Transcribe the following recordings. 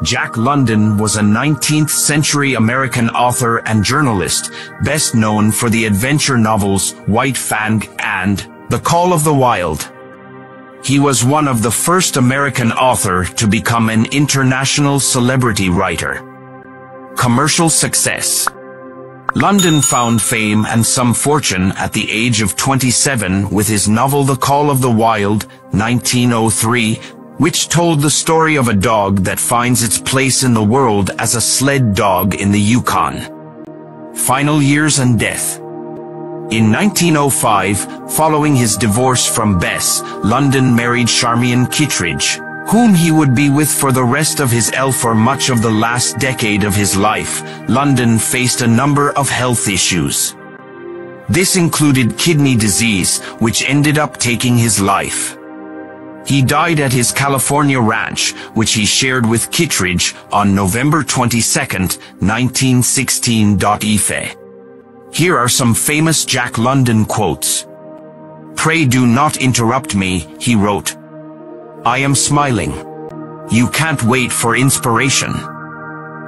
Jack London was a 19th-century American author and journalist, best known for the adventure novels White Fang and The Call of the Wild. He was one of the first American author to become an international celebrity writer. Commercial success. London found fame and some fortune at the age of 27 with his novel The Call of the Wild, 1903, which told the story of a dog that finds its place in the world as a sled dog in the Yukon. Final years and death. In 1905, following his divorce from Bess, London married Charmian Kittredge, whom he would be with for the rest of his life. For much of the last decade of his life, London faced a number of health issues. This included kidney disease, which ended up taking his life. He died at his California ranch, which he shared with Kittredge, on November 22, 1916. Here are some famous Jack London quotes. "Pray do not interrupt me," he wrote. "I am smiling. You can't wait for inspiration.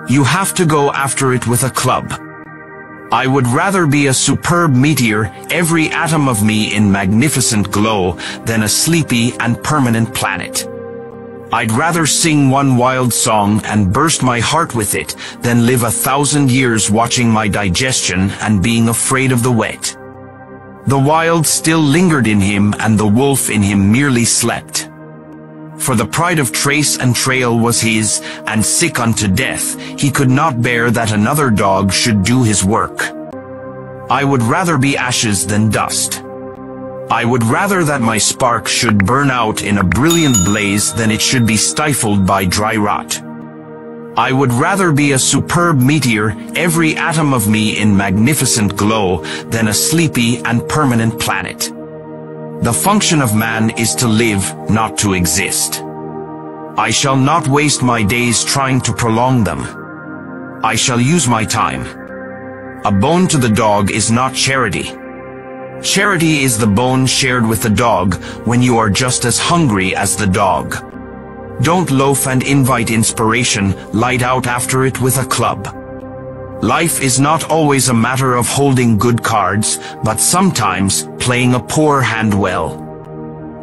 You have to go after it with a club. I would rather be a superb meteor, every atom of me in magnificent glow, than a sleepy and permanent planet. I'd rather sing one wild song and burst my heart with it, than live 1,000 years watching my digestion and being afraid of the wet." The wild still lingered in him, and the wolf in him merely slept. For the pride of trace and trail was his, and sick unto death, he could not bear that another dog should do his work. "I would rather be ashes than dust. I would rather that my spark should burn out in a brilliant blaze than it should be stifled by dry rot. I would rather be a superb meteor, every atom of me in magnificent glow, than a sleepy and permanent planet. The function of man is to live, not to exist. I shall not waste my days trying to prolong them. I shall use my time. A bone to the dog is not charity. Charity is the bone shared with the dog when you are just as hungry as the dog. Don't loaf and invite inspiration, light out after it with a club. Life is not always a matter of holding good cards, but sometimes playing a poor hand well.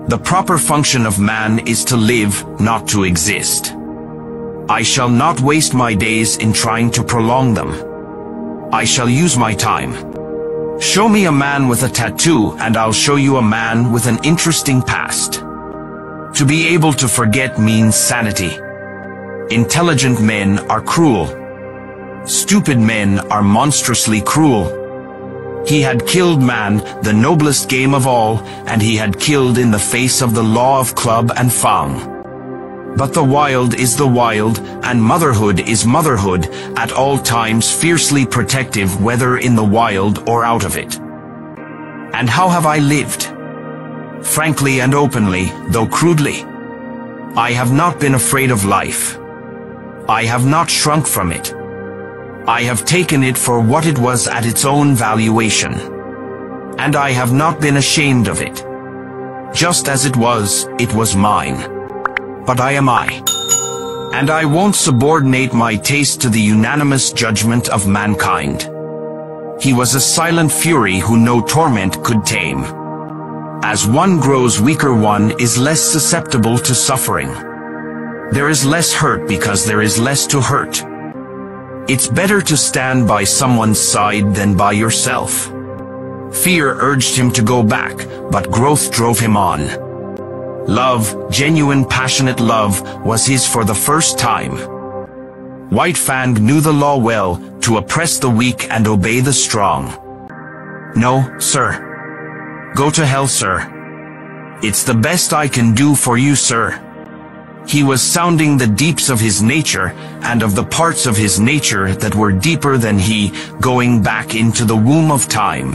The proper function of man is to live, not to exist. I shall not waste my days in trying to prolong them. I shall use my time. Show me a man with a tattoo and I'll show you a man with an interesting past. To be able to forget means sanity. Intelligent men are cruel. Stupid men are monstrously cruel. He had killed man, the noblest game of all, and he had killed in the face of the law of club and fang. But the wild is the wild, and motherhood is motherhood, at all times fiercely protective whether in the wild or out of it. And how have I lived? Frankly and openly, though crudely. I have not been afraid of life. I have not shrunk from it. I have taken it for what it was at its own valuation. And I have not been ashamed of it. Just as it was mine. But I am I. And I won't subordinate my taste to the unanimous judgment of mankind. He was a silent fury who no torment could tame. As one grows weaker, one is less susceptible to suffering. There is less hurt because there is less to hurt. It's better to stand by someone's side than by yourself. Fear urged him to go back, but growth drove him on. Love, genuine passionate love, was his for the first time. White Fang knew the law well, to oppress the weak and obey the strong. No, sir. Go to hell, sir. It's the best I can do for you, sir. He was sounding the deeps of his nature, and of the parts of his nature that were deeper than he, going back into the womb of time.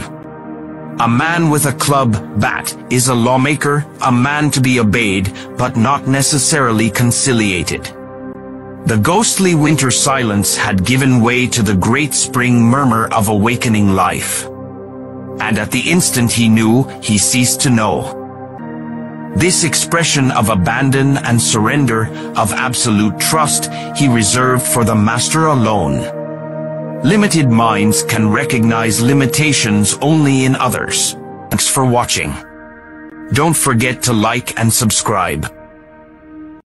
A man with a club bat is a lawmaker, a man to be obeyed, but not necessarily conciliated. The ghostly winter silence had given way to the great spring murmur of awakening life. And at the instant he knew, he ceased to know. This expression of abandon and surrender, of absolute trust, he reserved for the master alone. Limited minds can recognize limitations only in others. Thanks for watching. Don't forget to like and subscribe.